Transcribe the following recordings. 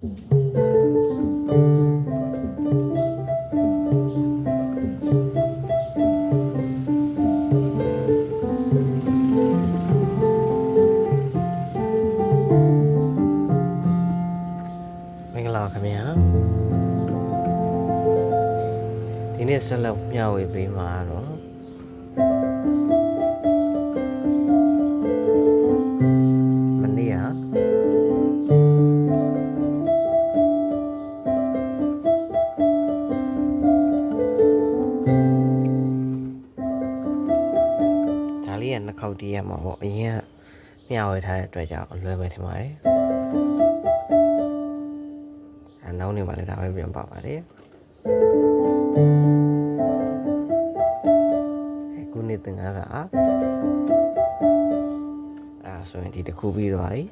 ဒီနေ့ဆက်လက်မျှဝေပေးမှာတော့မနေ့ကဒါလေးကနှစ်ခေါက်တည်းရမှာပေါ့အရင်ကမျှဝေထားတဲ့အတွက်ကြောင့်လွယ်ပဲထင်ပါတယ်နောက်နေ့မှလည်းဒါပဲပြန်ပါပါတယ်ခုနေ့သင်္ကန်းကဆိုရင်ဒီတစ်ခုပြီးသွားပြီ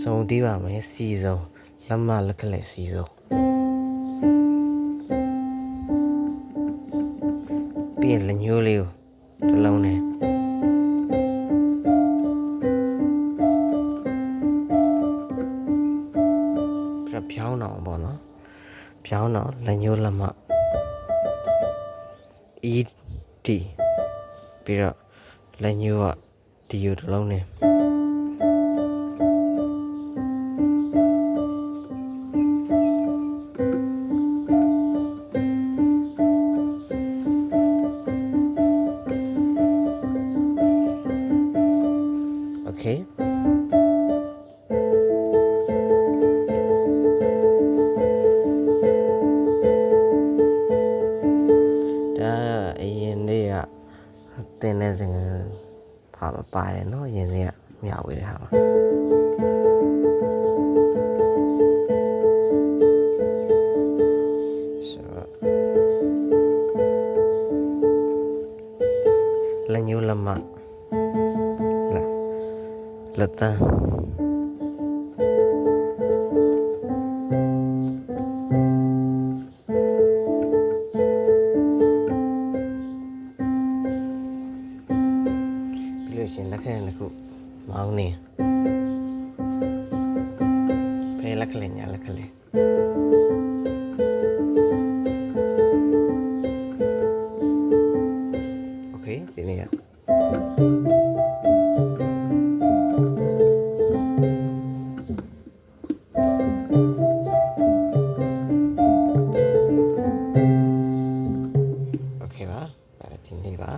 စုံတီးပါမယ်စီစုံလက်မလက်ကလေးစီစုံပြီးရင်လက်ညှိုးလေးကိုတစ်လုံးနဲ့ဖြောင်းအောင်ပေါ့နော်ဖြောင်းအောင်လက်ညှိုးလက်မ ED ပြီးတော့လက်ညှိုးက D ကိုတစ်လုံးနဲ့ Okayဒါအရင်နေ့ကတင်တဲ့စင်ဖာမပါတယ်เนาะအရင်နေ့ကမျှဝေတဲ့ဟာမှာလက်ညှိုးလက်မလက်တန်းပြီးလို့ရှိရင်လက်ခဏတစ်ခုမောင်းနေဖဲလက်ခလေးညာလက်ခလေးโอเคဒီနေ့โอเคပါဒီနေ့ပါ